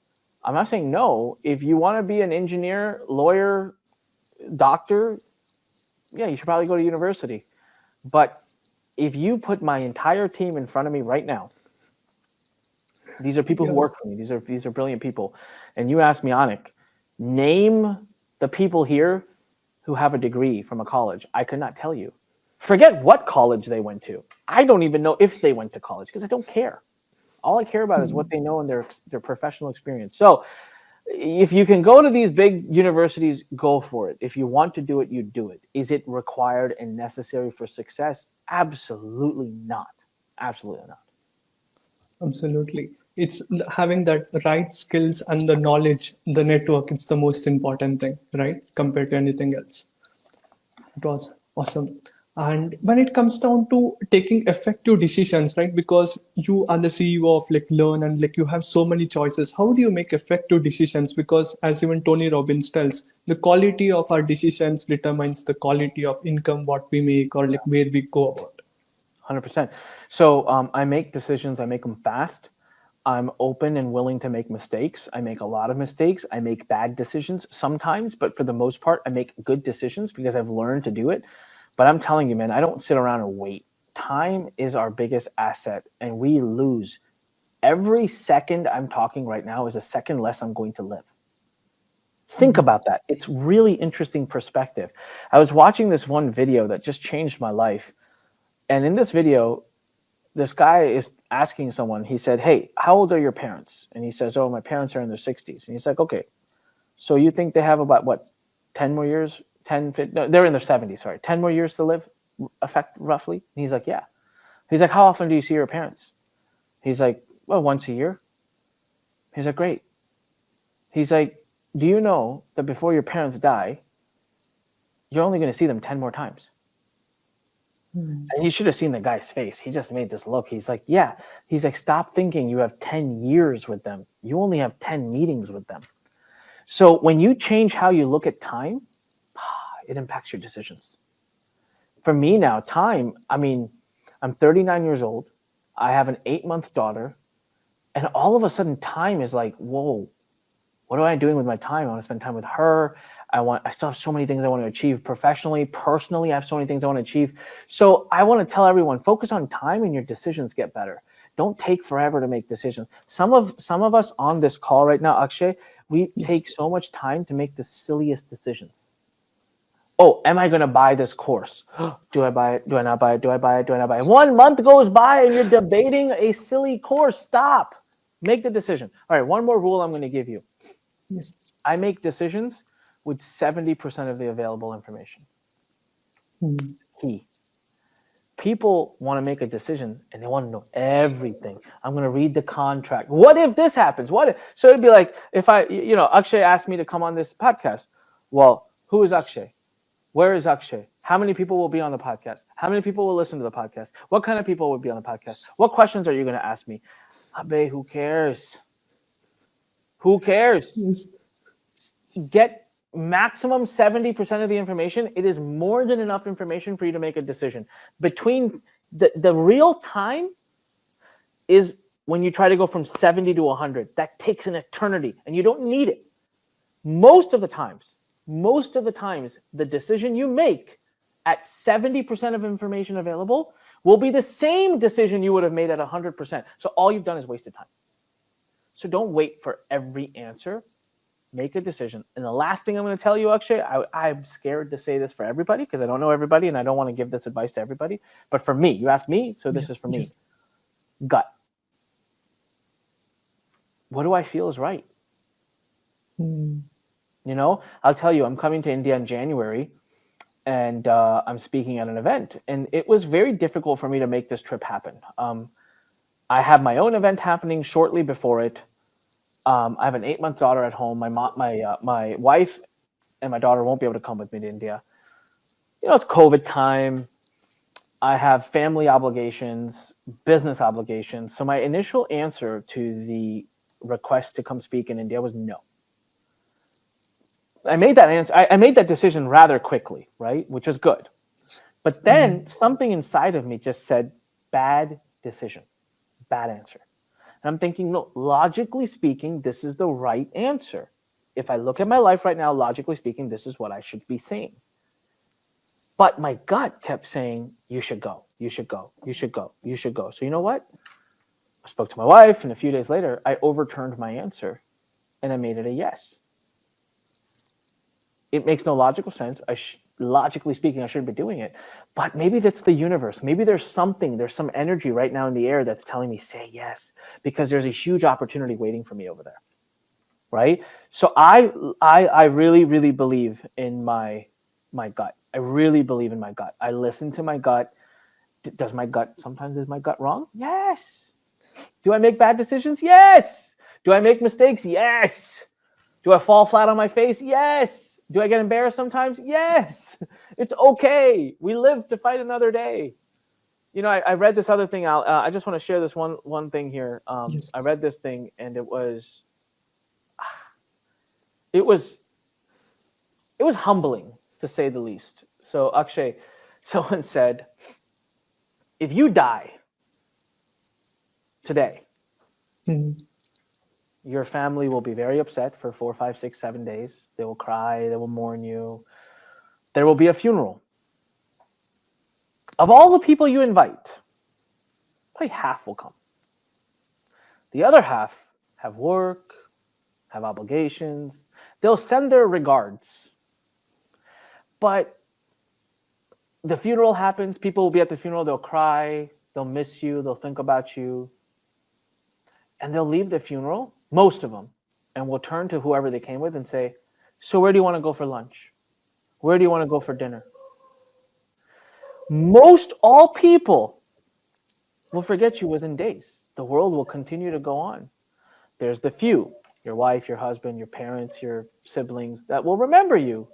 A: I'm not saying no. If you want to be an engineer, lawyer, doctor, yeah, you should probably go to university. But if you put my entire team in front of me right now, these are people who work for me. These are brilliant people. And you ask me, Anik, name the people here who have a degree from a college. I could not tell you. Forget what college they went to. I don't even know if they went to college because I don't care. All I care about is what they know in their professional experience. So if you can go to these big universities, go for it. If you want to do it, you do it. Is it required and necessary for success? Absolutely not. Absolutely not.
B: Absolutely. It's having that right skills and the knowledge, the network. It's the most important thing, right? Compared to anything else. It was awesome. And when it comes down to taking effective decisions, right? Because you are the CEO of like Learn and like you have so many choices. How do you make effective decisions? Because as even Tony Robbins tells, the quality of our decisions determines the quality of income, what we make, or like where we go about.
A: 100%. So I make decisions. I make them fast. I'm open and willing to make mistakes. I make a lot of mistakes. I make bad decisions sometimes, but for the most part, I make good decisions because I've learned to do it. But I'm telling you, man, I don't sit around and wait. Time is our biggest asset, and we lose. Every second I'm talking right now is a second less I'm going to live. Think about that. It's really interesting perspective. I was watching this one video that just changed my life. And in this video, this guy is asking someone, he said, hey, how old are your parents? And he says, oh, my parents are in their 60s. And he's like, okay, so you think they have about what, 10 more years? 10, 15, no, they're in their 70s, sorry, 10 more years to live, roughly? And he's like, yeah. He's like, how often do you see your parents? He's like, well, once a year. He's like, great. He's like, do you know that before your parents die, you're only going to see them 10 more times? And you should have seen the guy's face. He just made this look. He's like, yeah. He's like, stop thinking you have 10 years with them. You only have 10 meetings with them. So when you change how you look at time, it impacts your decisions. For me now, time, I mean, I'm 39 years old. I have an 8-month daughter. And all of a sudden time is like, whoa, what am I doing with my time? I want to spend time with her. I still have so many things I want to achieve professionally, personally. I have so many things I want to achieve. So I want to tell everyone, focus on time and your decisions get better. Don't take forever to make decisions. Some of us on this call right now, Akshay, we take so much time to make the silliest decisions. Oh, am I going to buy this course? Do I buy it? Do I not buy it? Do I buy it? Do I not buy it? 1 month goes by and you're debating a silly course. Stop. Make the decision. All right, one more rule I'm going to give you.
B: Yes.
A: I make decisions with 70% of the available information. Key. People want to make a decision and they want to know everything. I'm going to read the contract. What if this happens? What if? So it'd be like if Akshay asked me to come on this podcast. Well, who is Akshay? Where is Akshay? How many people will be on the podcast? How many people will listen to the podcast? What kind of people will be on the podcast? What questions are you going to ask me? Abe, who cares? Who cares?
B: Yes.
A: Get maximum 70% of the information. It is more than enough information for you to make a decision. Between the real time is when you try to go from 70 to 100. That takes an eternity and you don't need it. Most of the times, the decision you make at 70% of information available will be the same decision you would have made at 100%. So all you've done is wasted time. So don't wait for every answer. Make a decision. And the last thing I'm going to tell you, Akshay, I'm scared to say this for everybody because I don't know everybody and I don't want to give this advice to everybody. But for me, you asked me, so this is for me.
B: Yes.
A: Gut. What do I feel is right? You know, I'll tell you, I'm coming to India in January and I'm speaking at an event. And it was very difficult for me to make this trip happen. I have my own event happening shortly before it. I have an 8-month daughter at home. My wife and my daughter won't be able to come with me to India. You know, it's COVID time. I have family obligations, business obligations. So my initial answer to the request to come speak in India was no. I made that decision rather quickly, right? Which is good. But then something inside of me just said, bad decision, bad answer. And I'm thinking, no, logically speaking, this is the right answer. If I look at my life right now, logically speaking, this is what I should be saying. But my gut kept saying, you should go, you should go, you should go, you should go. So you know what? I spoke to my wife, and a few days later, I overturned my answer and I made it a yes. It makes no logical sense. Logically speaking, I shouldn't be doing it. But maybe that's the universe. Maybe there's some energy right now in the air that's telling me, say yes, because there's a huge opportunity waiting for me over there. Right? So I really, really believe in my gut. I really believe in my gut. I listen to my gut. Sometimes is my gut wrong? Yes. Do I make bad decisions? Yes. Do I make mistakes? Yes. Do I fall flat on my face? Yes. Do I get embarrassed sometimes? Yes. It's okay. We live to fight another day. You know, I read this other thing out. I just want to share this one thing here.
B: Yes.
A: I read this thing, and it was it was humbling, to say the least. So Akshay, someone said, if you die today, your family will be very upset for 4, 5, 6, 7 days. They will cry. They will mourn you. There will be a funeral. Of all the people you invite, probably half will come. The other half have work, have obligations. They'll send their regards. But the funeral happens. People will be at the funeral. They'll cry. They'll miss you. They'll think about you. And they'll leave the funeral, most of them, and will turn to whoever they came with and say, so where do you want to go for lunch? Where do you want to go for dinner? Most all people will forget you within days. The world will continue to go on. There's the few, your wife, your husband, your parents, your siblings, that will remember you.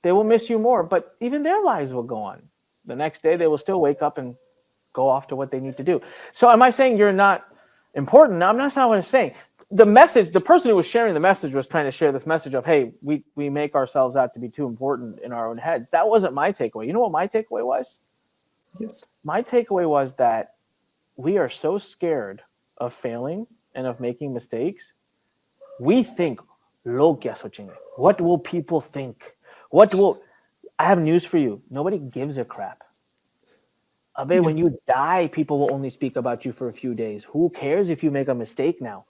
A: They will miss you more, but even their lives will go on. The next day, they will still wake up and go off to what they need to do. So am I saying you're not important? No, that's not what I'm saying. The message, the person who was sharing the message was trying to share this message of, hey, we make ourselves out to be too important in our own heads. That wasn't my takeaway. You know what my takeaway was?
B: Yes.
A: My takeaway was that we are so scared of failing and of making mistakes. We think, log kya sochenge? What will people think? I have news for you. Nobody gives a crap. Abe,
B: Yes.
A: when you die, people will only speak about you for a few days. Who cares if you make a mistake now?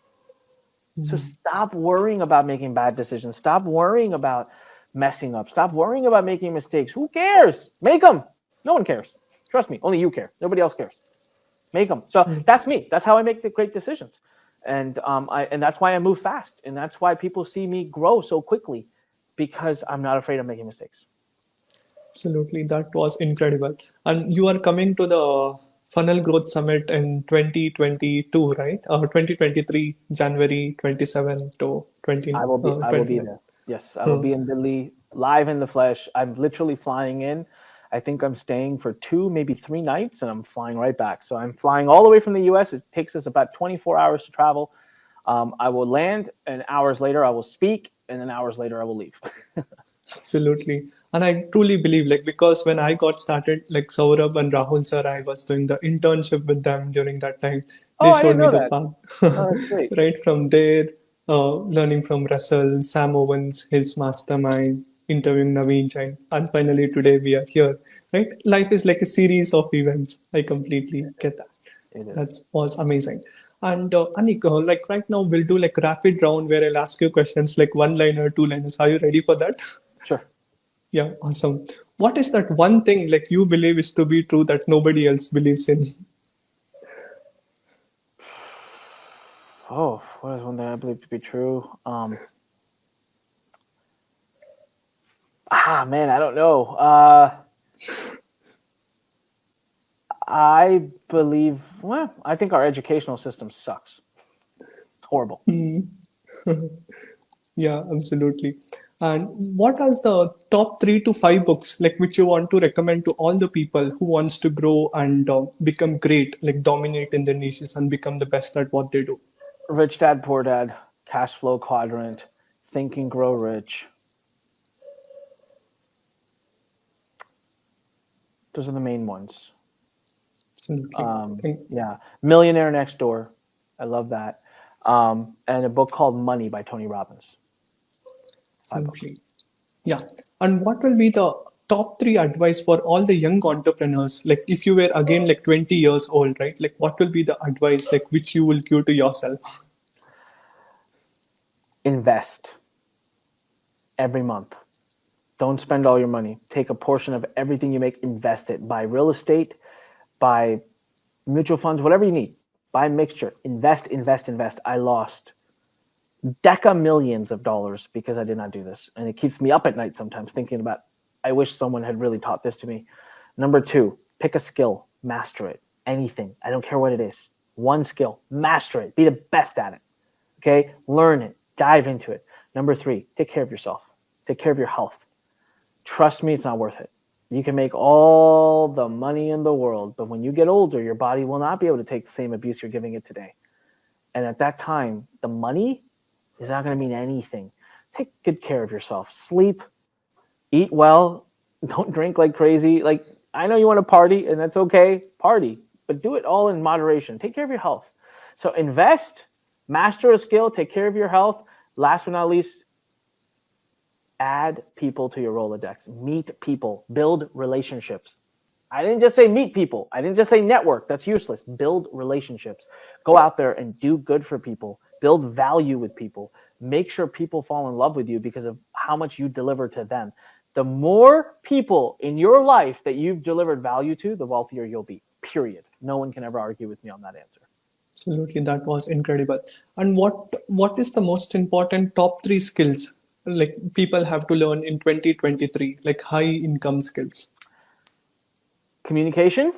A: So stop worrying about making bad decisions. Stop worrying about messing up. Stop worrying about making mistakes. Who cares? Make them. No one cares. Trust me. Only you care. Nobody else cares. Make them. So that's me. That's how I make the great decisions. And that's why I move fast. And that's why people see me grow so quickly, because I'm not afraid of making mistakes.
B: Absolutely, that was incredible. And you are coming to the Funnel Growth Summit in 2022, right? 2023, January 27 to 20,
A: I will be
B: 29.
A: there. Yes, I will be in Delhi, live in the flesh. I'm literally flying in. I think I'm staying for 2, maybe 3 nights, and I'm flying right back. So I'm flying all the way from the US. It takes us about 24 hours to travel. I will land, and hours later I will speak, and then hours later I will leave.
B: Absolutely. And I truly believe, like, because when I got started, like Saurabh and Rahul sir, I was doing the internship with them during that time.
A: Oh,
B: They
A: I
B: showed
A: didn't
B: me
A: know
B: the
A: that.
B: path.
A: Oh, that's great.
B: Right from there, learning from Russell, Sam Owens, his mastermind, interviewing Naveen, Jain, and finally today we are here. Right? Life is like a series of events. I completely get that.
A: It is.
B: That was amazing. And Anik, like right now we'll do like rapid round where I'll ask you questions like one liner, two liners. Are you ready for that?
A: Sure.
B: Yeah, awesome. What is that one thing like you believe is to be true that nobody else believes in?
A: Oh, what is one thing I believe to be true? Man, I don't know. I think our educational system sucks. It's horrible.
B: Yeah, absolutely. And what are the top 3 to 5 books like which you want to recommend to all the people who wants to grow and become great, like dominate in their niches and become the best at what they do?
A: Rich Dad, Poor Dad, Cash Flow Quadrant, Think and Grow Rich. Those are the main ones.
B: Absolutely.
A: Yeah, Millionaire Next Door. I love that. And a book called Money by Tony Robbins. 5 books.
B: Absolutely. Yeah. And what will be the top three advice for all the young entrepreneurs? Like if you were again like 20 years old, right? Like what will be the advice like which you will give to yourself?
A: Invest every month. Don't spend all your money. Take a portion of everything you make, invest it. Buy real estate, buy mutual funds, whatever you need. Buy a mixture. Invest, invest, invest. I lost deca millions of dollars because I did not do this. And it keeps me up at night sometimes thinking about, I wish someone had really taught this to me. Number two, pick a skill, master it. Anything. I don't care what it is. One skill, master it. Be the best at it. Okay? Learn it. Dive into it. Number three, take care of yourself. Take care of your health. Trust me, it's not worth it. You can make all the money in the world, but when you get older, your body will not be able to take the same abuse you're giving it today. And at that time, the money is not going to mean anything. Take good care of yourself. Sleep, eat well, don't drink like crazy. Like, I know you want to party, and that's okay, party, but do it all in moderation. Take care of your health. So invest, master a skill, take care of your health. Last but not least, add people to your Rolodex. Meet people. Build relationships. I didn't just say meet people. I didn't just say network. That's useless. Build relationships. Go out there and do good for people. Build value with people. Make sure people fall in love with you because of how much you deliver to them. The more people in your life that you've delivered value to, the wealthier you'll be. Period. No one can ever argue with me on that answer.
B: Absolutely, that was incredible. And what is the most important top three skills like people have to learn in 2023, like high income skills?
A: Communication,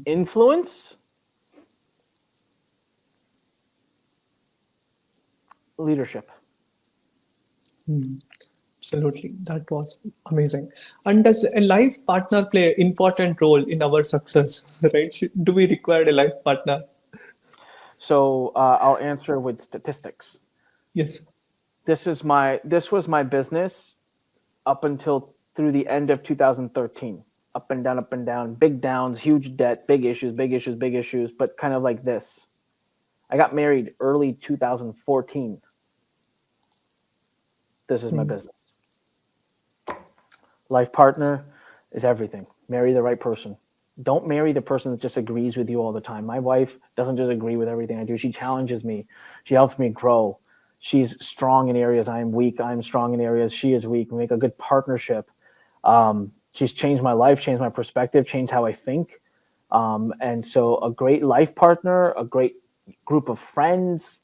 A: influence, leadership.
B: Absolutely, that was amazing. And does a life partner play an important role in our success? Right? Do we require a life partner?
A: So I'll answer with statistics.
B: Yes.
A: This was my business up until through the end of 2013. Up and down, big downs, huge debt, big issues, big issues, big issues, but kind of like this. I got married early 2014. This is my business. Life partner is everything. Marry the right person. Don't marry the person that just agrees with you all the time. My wife doesn't just agree with everything I do. She challenges me. She helps me grow. She's strong in areas I am weak. I'm strong in areas she is weak. We make a good partnership. She's changed my life, changed my perspective, changed how I think. And so a great life partner, a great group of friends,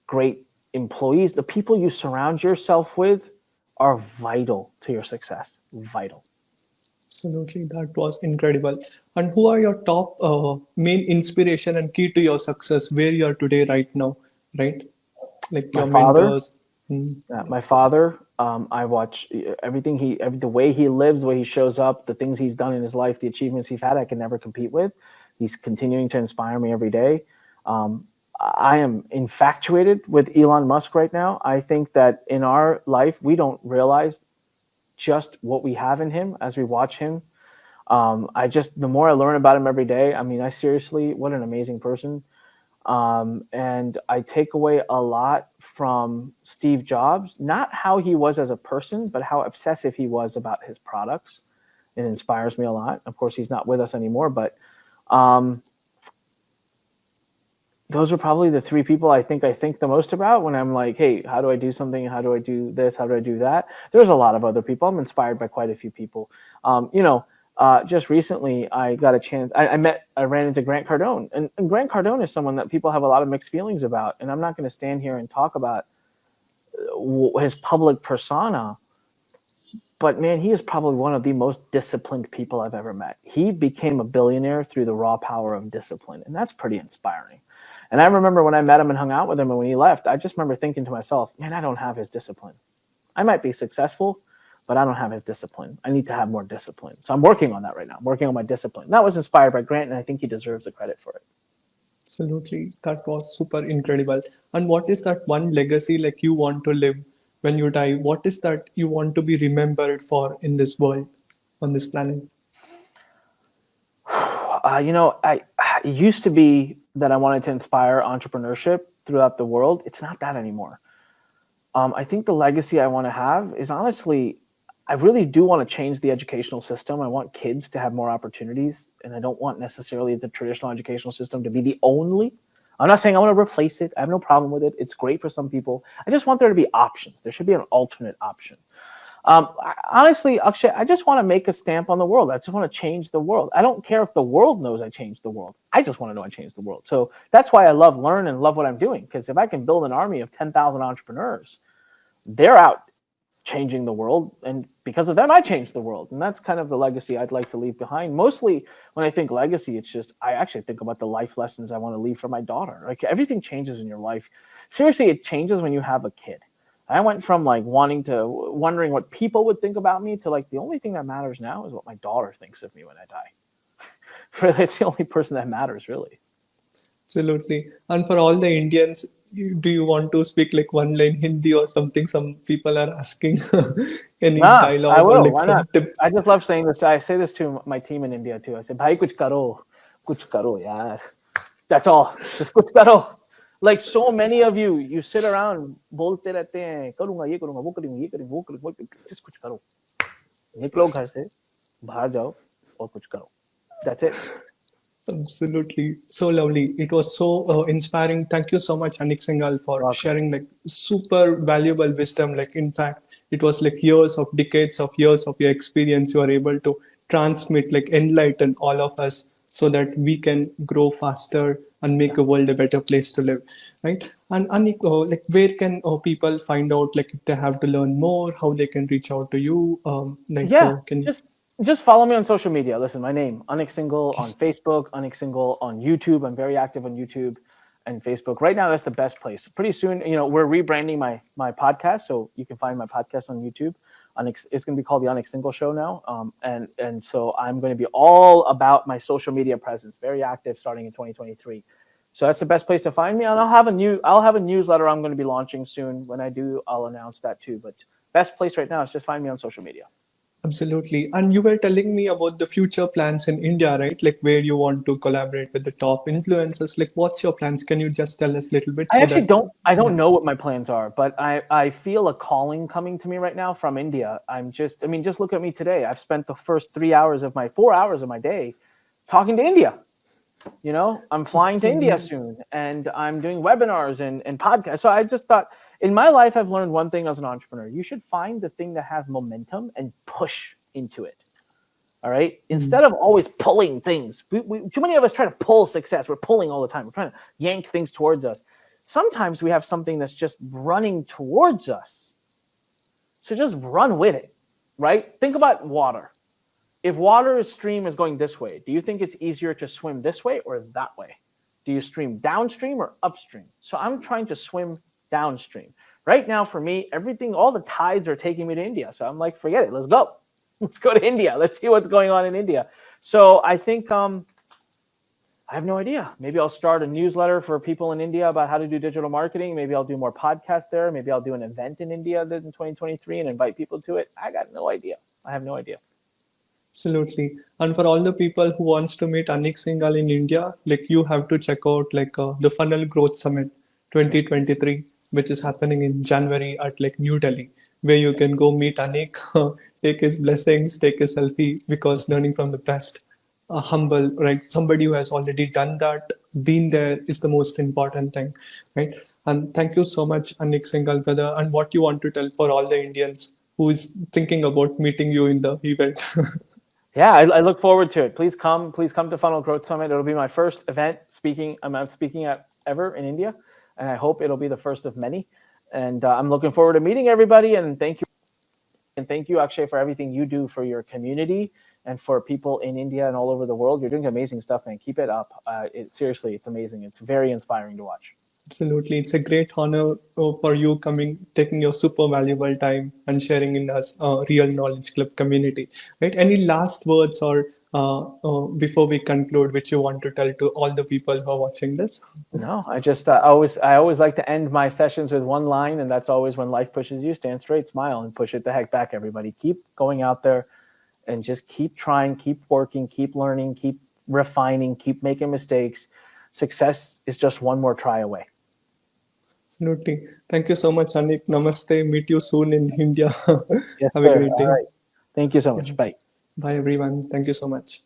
A: great employees, the people you surround yourself with are vital to your success. Vital.
B: Absolutely, that was incredible. And who are your top main inspiration and key to your success where you are today, right now, right? Like
A: My
B: your
A: father,
B: mentors. Mm,
A: my father, I watch everything the way he lives, the way he shows up, the things he's done in his life, the achievements he's had, I can never compete with. He's continuing to inspire me every day. I am infatuated with Elon Musk right now. I think that in our life, we don't realize just what we have in him as we watch him. The more I learn about him every day, I mean, what an amazing person. And I take away a lot from Steve Jobs, not how he was as a person, but how obsessive he was about his products. It inspires me a lot. Of course, he's not with us anymore, but those are probably the three people I think the most about when I'm like, hey, how do I do something? How do I do this? How do I do that? There's a lot of other people. I'm inspired by quite a few people. Just recently I got a chance. I ran into Grant Cardone, and Grant Cardone is someone that people have a lot of mixed feelings about. And I'm not going to stand here and talk about his public persona, but man, he is probably one of the most disciplined people I've ever met. He became a billionaire through the raw power of discipline, and that's pretty inspiring. And I remember when I met him and hung out with him and when he left, I just remember thinking to myself, man, I don't have his discipline. I might be successful, but I don't have his discipline. I need to have more discipline. So I'm working on that right now. I'm working on my discipline. That was inspired by Grant, and I think he deserves the credit for it.
B: absolutely, that was super incredible. And what is that one legacy like you want to live when you die? What is that you want to be remembered for in this world, on this planet?
A: It used to be that I wanted to inspire entrepreneurship throughout the world. It's not that anymore. I think the legacy I want to have is honestly, I really do want to change the educational system. I want kids to have more opportunities, and I don't want necessarily the traditional educational system to be the only. I'm not saying I want to replace it. I have no problem with it. It's great for some people. I just want there to be options. There should be an alternate option. Honestly, Akshay, I just want to make a stamp on the world. I just want to change the world. I don't care if the world knows I changed the world. I just want to know I changed the world. So that's why I love learn and love what I'm doing. Because if I can build an army of 10,000 entrepreneurs, they're out changing the world, and because of them I changed the world. And that's kind of the legacy I'd like to leave behind. Mostly when I think legacy, it's just I actually think about the life lessons I want to leave for my daughter. Like everything changes in your life. Seriously, it changes when you have a kid. I went from like wondering what people would think about me to like the only thing that matters now is what my daughter thinks of me when I die. Really, it's the only person that matters, really.
B: Absolutely. And for all the Indians, do you want to speak like one line Hindi or something? Some people are asking any
A: Nah, I
B: dialogue or
A: will.
B: like
A: Why
B: some
A: not?
B: tips.
A: I just love saying this. I say this to my team in India too. I say, "Bhai, kuch karo, yaar." That's all. Just kuch karo. Like so many of you, you sit around बोलते रहते हैं, करूँगा ये करूँगा वो करूँगा ये करूँगा वो करूँगा, just कुछ करो. निकलो घर से, बाहर जाओ और कुछ करो. That's it.
B: Absolutely. So lovely. It was so inspiring. Thank you so much, Anik Singal, for
A: Welcome.
B: sharing like super valuable wisdom. Like, in fact, it was like years of decades of years of your experience. You are able to transmit, like, enlighten all of us so that we can grow faster and make the world a better place to live. Right. And Anik, like, where can people find out, like, if they have to learn more, how they can reach out to you?
A: Yeah,
B: Can
A: just follow me on social media. Listen, my name, Anik Singal on Facebook, Anik Singal on YouTube. I'm very active on YouTube and Facebook. Right now, that's the best place. Pretty soon, we're rebranding my podcast, so you can find my podcast on YouTube. It's going to be called the Anik Singal Show now, and so I'm going to be all about my social media presence, very active starting in 2023. So that's the best place to find me, and I'll have a newsletter I'm going to be launching soon. When I do, I'll announce that too. But best place right now is just find me on social media.
B: Absolutely. And you were telling me about the future plans in India, right? Like where you want to collaborate with the top influencers. Like what's your plans? Can you just tell us a little bit
A: I
B: so
A: actually
B: that,
A: don't
B: yeah.
A: know what my plans are, but I feel a calling coming to me right now from India. Just look at me today. I've spent the first 4 hours of my day talking to India. I'm flying to India soon, and I'm doing webinars and podcasts. So I just thought, in my life, I've learned one thing as an entrepreneur. You should find the thing that has momentum and push into it. All right. Instead of always pulling things, too many of us try to pull success. We're pulling all the time. We're trying to yank things towards us. Sometimes we have something that's just running towards us. So just run with it, right? Think about water. If water stream is going this way, do you think it's easier to swim this way or that way? Do you stream downstream or upstream? So I'm trying to swim downstream. Right now, for me, all the tides are taking me to India. So I'm like, forget it. Let's go. Let's go to India. Let's see what's going on in India. So I think I have no idea. Maybe I'll start a newsletter for people in India about how to do digital marketing. Maybe I'll do more podcasts there. Maybe I'll do an event in India in 2023 and invite people to it. I got no idea. I have no idea.
B: Absolutely. And for all the people who wants to meet Anik Singal in India, like you have to check out like the Funnel Growth Summit 2023, which is happening in January at like New Delhi, where you can go meet Anik, take his blessings, take a selfie, because learning from the best, humble, right? Somebody who has already done that, been there is the most important thing, right? And thank you so much, Anik Singal, brother. And what you want to tell for all the Indians who is thinking about meeting you in the event.
A: Yeah, I look forward to it. Please come to Funnel Growth Summit. It'll be my first event speaking. I'm speaking at ever in India, and I hope it'll be the first of many. And I'm looking forward to meeting everybody. And thank you, Akshay, for everything you do for your community and for people in India and all over the world. You're doing amazing stuff, man. Keep it up. Seriously, it's amazing. It's very inspiring to watch.
B: Absolutely. It's a great honor for you taking your super valuable time and sharing in us Real Knowledge Club community. Right? Any last words or before we conclude, which you want to tell to all the people who are watching this?
A: No, I always like to end my sessions with one line, and that's always when life pushes you, stand straight, smile, and push it the heck back, everybody. Keep going out there and just keep trying, keep working, keep learning, keep refining, keep making mistakes. Success is just one more try away.
B: Absolutely. Thank you so much, Anik. Namaste. Meet you soon in India.
A: Yes,
B: Have a
A: sir.
B: great
A: All
B: day.
A: right. Thank you so
B: Yeah.
A: much. Bye.
B: Bye, everyone. Thank you so much.